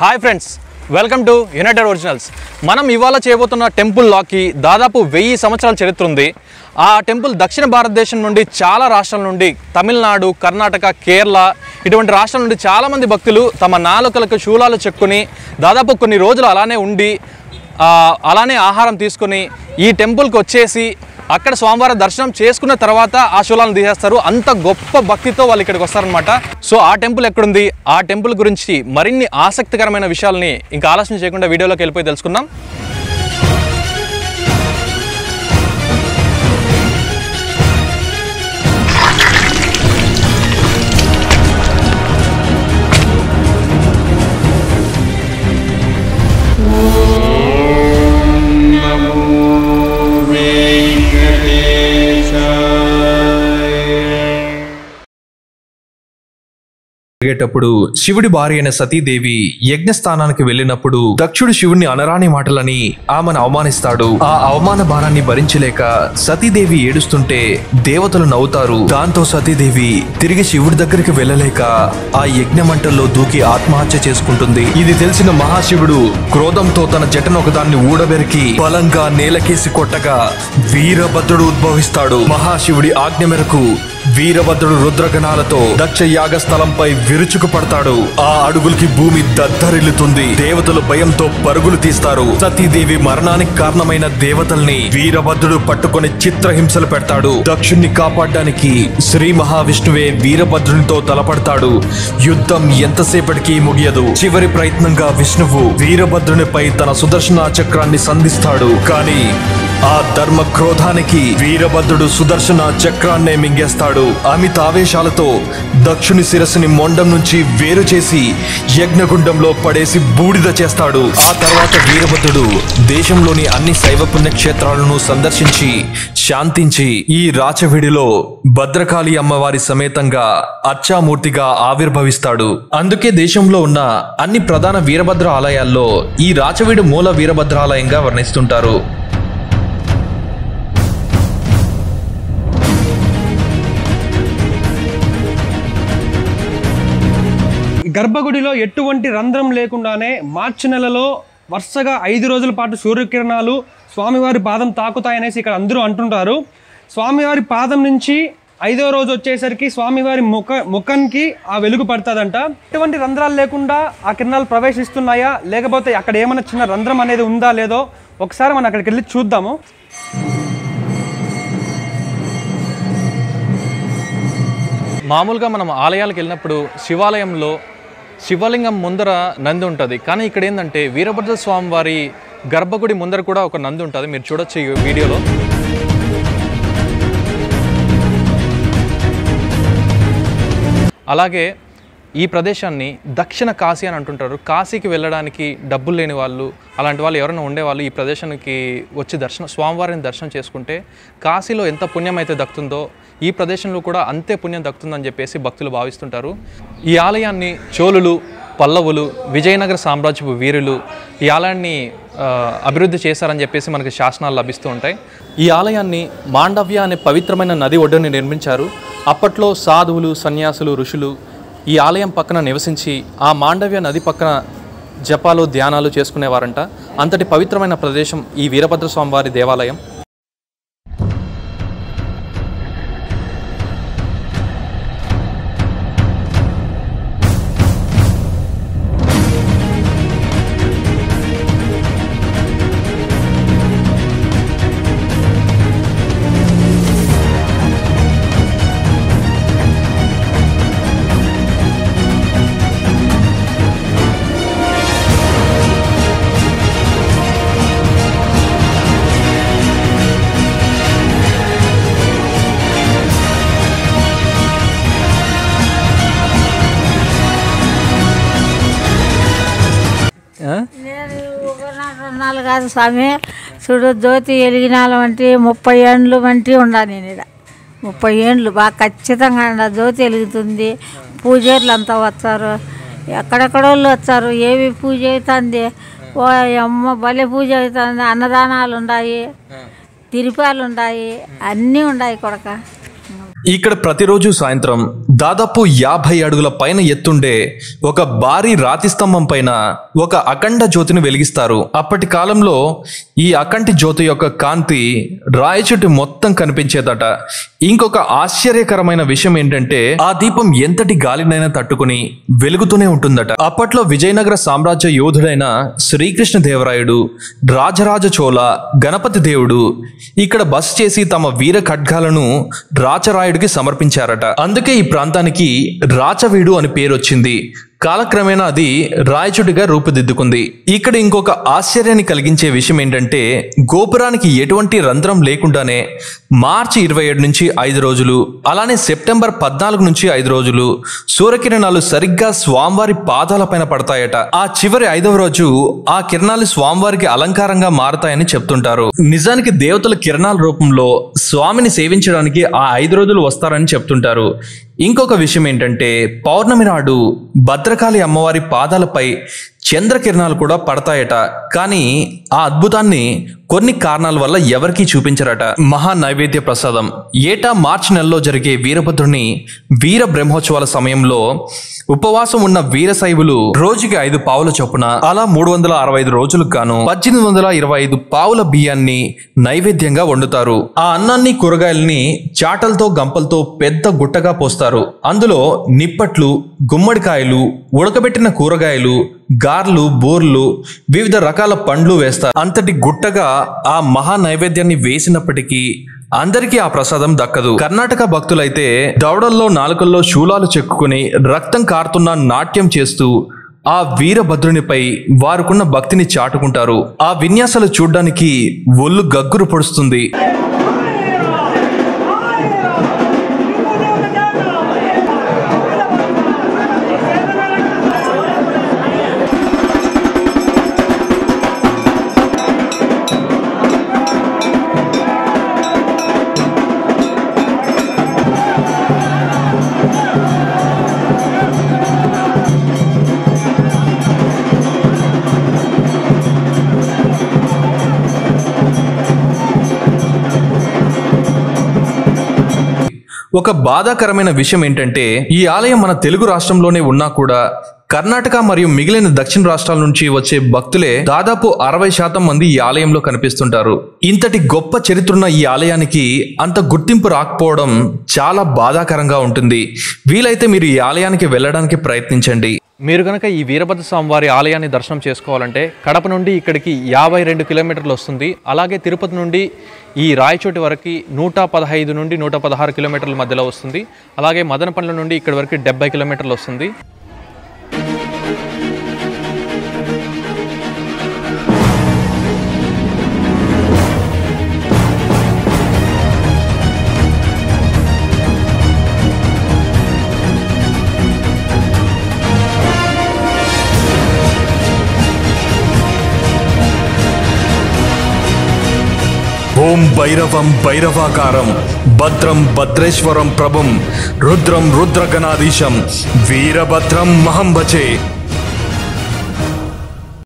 Hi friends, welcome to United originals. మనం ఇవాళ చేయబోతున్న టెంపుల్ లాకి దాదాపు 1000 సంవత్సరాల చరిత్ర ఉంది. ఆ టెంపుల్ దక్షిణ భారతదేశం నుండి చాలా రాష్ట్రాల నుండి, తమిళనాడు, కర్ణాటక, కేరళ ఇటువంటి రాష్ట్రాల నుండి చాలామంది భక్తులు తమ నాలుకలకు శూలాలు చెక్కుని దాదాపు కొన్ని రోజులు అలానే ఉండి అలానే ఆహారం తీసుకొని ఈ టెంపుల్కి వచ్చేసి అక్కడ స్వామివారి దర్శనం చేసుకున్న తర్వాత ఆ శూలాలను తీసేస్తారు. అంత గొప్ప భక్తితో వాళ్ళు ఇక్కడికి వస్తారనమాట. సో ఆ టెంపుల్ ఎక్కడుంది, ఆ టెంపుల్ గురించి మరిన్ని ఆసక్తికరమైన విషయాలని ఇంకా ఆలోచన చేయకుండా వీడియోలోకి వెళ్ళిపోయి తెలుసుకుందాం. జరిగేటప్పుడు శివుడి భార్య అయిన సతీదేవి యజ్ఞస్థానానికి వెళ్ళినప్పుడు దక్షుడు శివుడిని అనరాని మాటలని ఆమెను అవమానిస్తాడు. ఆ అవమాన భారాన్ని భరించలేక సతీదేవి ఏడుస్తుంటే దేవతలు నవ్వుతారు. దాంతో సతీదేవి తిరిగి శివుడి దగ్గరికి వెళ్ళలేక ఆ యజ్ఞ మంటల్లో దూకి ఆత్మహత్య చేసుకుంటుంది. ఇది తెలిసిన మహాశివుడు క్రోధంతో తన జటను ఒకదాన్ని ఊడబెరికి బలంగా నేలకేసి కొట్టగా వీరభద్రుడు ఉద్భవిస్తాడు. మహాశివుడి ఆజ్ఞ మేరకు వీరభద్రుడు రుద్రగణాలతో దక్ష యాగ స్థలంపై విరుచుకు పడతాడు. ఆ అడుగులకి భూమి దద్దరిల్లుతుంది. దేవతలు భయంతో పరుగులు తీస్తారు. సతీదేవి మరణానికి కారణమైన దేవతల్ని వీరభద్రుడు పట్టుకొని చిత్రహింసలు పెడతాడు. దక్షుణ్ణి కాపాడడానికి శ్రీ మహావిష్ణువే వీరభద్రునితో తలపడతాడు. యుద్ధం ఎంతసేపటికి ముగియదు. చివరి ప్రయత్నంగా విష్ణువు వీరభద్రునిపై తన సుదర్శన చక్రాన్ని సంధిస్తాడు. కానీ ఆ ధర్మ క్రోధానికి వీరభద్రుడు సుదర్శన చక్రాన్నే మింగేస్తాడు. అమిత ఆవేశాలతో దక్షుని శిరస్సుని మొండం నుంచి వేరు చేసి యజ్ఞగుండంలో పడేసి బూడిద చేస్తాడు. ఆ తర్వాత వీరభద్రుడు దేశంలోని అన్ని శైవ పుణ్యక్షేత్రాలను సందర్శించి శాంతించి ఈ రాచవిడిలో భద్రకాళి అమ్మవారి సమేతంగా అర్చామూర్తిగా ఆవిర్భవిస్తాడు. అందుకే దేశంలో ఉన్న అన్ని ప్రధాన వీరభద్ర ఆలయాల్లో ఈ రాచవీడు మూల వీరభద్రాలయంగా వర్ణిస్తుంటారు. గర్భగుడిలో ఎటువంటి రంధ్రం లేకుండానే మార్చి నెలలో వరుసగా 5 రోజుల పాటు సూర్యకిరణాలు స్వామివారి పాదం తాకుతాయనేసి ఇక్కడ అందరూ అంటుంటారు. స్వామివారి పాదం నుంచి 5వ రోజు వచ్చేసరికి స్వామివారి ముఖానికి ఆ వెలుగు పడుతుందంట. ఎటువంటి రంధ్రాలు లేకుండా ఆ కిరణాలు ప్రవేశిస్తున్నాయా, లేకపోతే అక్కడ ఏమైనా చిన్న రంధ్రం అనేది ఉందా లేదో ఒకసారి మనం అక్కడికి వెళ్ళి చూద్దాము. మామూలుగా మనం ఆలయాలకు వెళ్ళినప్పుడు శివాలయంలో శివలింగం ముందర నంది ఉంటుంది. కానీ ఇక్కడ ఏంటంటే వీరభద్ర స్వామి వారి గర్భగుడి ముందర కూడా ఒక నంది ఉంటుంది. మీరు చూడొచ్చు ఈ వీడియోలో. అలాగే ఈ ప్రదేశాన్ని దక్షిణ కాశీ అని అంటుంటారు. కాశీకి వెళ్ళడానికి డబ్బులు లేని వాళ్ళు, అలాంటి వాళ్ళు ఎవరైనా ఉండేవాళ్ళు ఈ ప్రదేశానికి వచ్చి స్వామివారిని దర్శనం చేసుకుంటే కాశీలో ఎంత పుణ్యం అయితే దక్కుతుందో ఈ ప్రదేశంలో కూడా అంతే పుణ్యం దక్కుతుందని చెప్పేసి భక్తులు భావిస్తుంటారు. ఈ ఆలయాన్ని చోళులు, పల్లవులు, విజయనగర సామ్రాజ్యపు వీరులు ఈ ఆలయాన్ని అభివృద్ధి చేశారని చెప్పేసి మనకి శాసనాలు లభిస్తూ ఉంటాయి. ఈ ఆలయాన్ని మాండవ్య అనే పవిత్రమైన నది ఒడ్డుని నిర్మించారు. అప్పట్లో సాధువులు, సన్యాసులు, ఋషులు ఈ ఆలయం పక్కన నివసించి ఆ మాండవ్య నది పక్కన జపాలు, ధ్యానాలు చేసుకునేవారంట. అంతటి పవిత్రమైన ప్రదేశం ఈ వీరభద్ర స్వామి వారి దేవాలయం. కాదు స్వామి, చూడు జ్యోతి వెలిగినాల వంటి 30 ఏండ్లు వంటి ఉండా. నేను ఇక్కడ 30 ఏండ్లు బాగా ఖచ్చితంగా జ్యోతి వెలుగుతుంది. పూజారులు అంతా వచ్చారు, ఎక్కడెక్కడోళ్ళు వచ్చారు. ఏవి పూజ అవుతుంది, ఓ అమ్మ భలే పూజ అవుతుంది. అన్నదానాలు ఉన్నాయి, తిరుపాలు ఉన్నాయి, అన్నీ ఉన్నాయి కొడక. ఇక్కడ ప్రతిరోజు సాయంత్రం దాదాపు 50 అడుగుల పైన ఎత్తుండే ఒక భారీ రాతి స్తంభం పైన ఒక అఖండ జ్యోతిని వెలిగిస్తారు. అప్పటి కాలంలో ఈ అఖండ జ్యోతి యొక్క కాంతి రాయి చుట్టూ మొత్తం కనిపించేదట. ఇంకొక ఆశ్చర్యకరమైన విషయం ఏంటంటే ఆ దీపం ఎంతటి గాలినైనా తట్టుకుని వెలుగుతూనే ఉంటుందట. అప్పట్లో విజయనగర సామ్రాజ్య యోధుడైన శ్రీకృష్ణ దేవరాయుడు, రాజరాజ చోళ, గణపతి దేవుడు ఇక్కడ బస చేసి తమ వీర ఖడ్గాలను రాచరాయుడికి సమర్పించారట. అందుకే ఈ ప్రాంతానికి రాచవీడు అని పేరు వచ్చింది. కాలక్రమేణా అది రాయచుటిగా రూపుదిద్దుకుంది. ఇక్కడ ఇంకొక ఆశ్చర్యాన్ని కలిగించే విషయం ఏంటంటే గోపురానికి ఎటువంటి రంధ్రం లేకుండానే మార్చి 27 నుంచి 5 రోజులు, అలానే సెప్టెంబర్ 14 నుంచి 5 రోజులు సూర్యకిరణాలు సరిగ్గా స్వామివారి పాదాలపైన పడతాయట. ఆ చివరి 5వ రోజు ఆ కిరణాలు స్వామివారికి అలంకారంగా మారతాయని చెప్తుంటారు. నిజానికి దేవతల కిరణాల రూపంలో స్వామిని సేవించడానికి ఆ 5 రోజులు వస్తారని చెప్తుంటారు. ఇంకొక విషయం ఏంటంటే పౌర్ణమి నాడు భద్రకాళి అమ్మవారి పాదాలపై చంద్రకిరణాలు కూడా పడతాయట. కానీ ఆ అద్భుతాన్ని కొన్ని కారణాల వల్ల ఎవరికీ చూపించరట. మహా నైవేద్య ప్రసాదం ఏటా మార్చి నెలలో జరిగే వీరభద్రుని వీర బ్రహ్మోత్సవాల సమయంలో ఉపవాసం ఉన్న వీరశైవులు రోజుకి 5 పావుల చొప్పున అలా 365 రోజులకు గాను 1825 పావుల బియ్యాన్ని నైవేద్యంగా వండుతారు. ఆ అన్నాన్ని కూరగాయల్ని చాటలతో గంపలతో పెద్ద గుట్టగా పోస్తారు. అందులో నిప్పట్లు, గుమ్మడికాయలు, ఉడకబెట్టిన కూరగాయలు, గార్లు, బోర్లు, వివిధ రకాల పండ్లు వేస్తారు. అంతటి గుట్టగా ఆ మహా నైవేద్యాన్ని వేసినప్పటికీ అందరికీ ఆ ప్రసాదం దక్కదు. కర్ణాటక భక్తులైతే దవడల్లో నాలుకల్లో శూలాలు చెక్కుకుని రక్తం కారుతున్న నాట్యం చేస్తూ ఆ వీరభద్రునిపై వారుకున్న భక్తిని చాటుకుంటారు. ఆ విన్యాసాలు చూడ్డానికి ఒళ్ళు గగ్గురు పొడుస్తుంది. ఒక బాధాకరమైన విషయం ఏంటంటే ఈ ఆలయం మన తెలుగు రాష్ట్రంలోనే ఉన్నా కూడా కర్ణాటక మరియు మిగిలిన దక్షిణ రాష్ట్రాల నుంచి వచ్చే భక్తులే దాదాపు 60% మంది ఈ ఆలయంలో కనిపిస్తుంటారు. ఇంతటి గొప్ప చరిత్రున్న ఈ ఆలయానికి అంత గుర్తింపు రాకపోవడం చాలా బాధాకరంగా ఉంటుంది. వీలైతే మీరు ఈ ఆలయానికి వెళ్ళడానికి ప్రయత్నించండి. మీరు కనుక ఈ వీరభద్ర స్వామి వారి ఆలయాన్ని దర్శనం చేసుకోవాలంటే కడప నుండి ఇక్కడికి 52 కిలోమీటర్లు వస్తుంది. అలాగే తిరుపతి నుండి ఈ రాయచోటి వరకు 115 నుండి 116 కిలోమీటర్ల మధ్యలో వస్తుంది. అలాగే మదనపల్లి నుండి ఇక్కడి వరకు 70 కిలోమీటర్లు వస్తుంది. ఓం భైరవం భైరవాకారం భద్రం భద్రేశ్వరం ప్రభుం రుద్రం రుద్రగణాధీశం వీరభద్రం మహం భజే.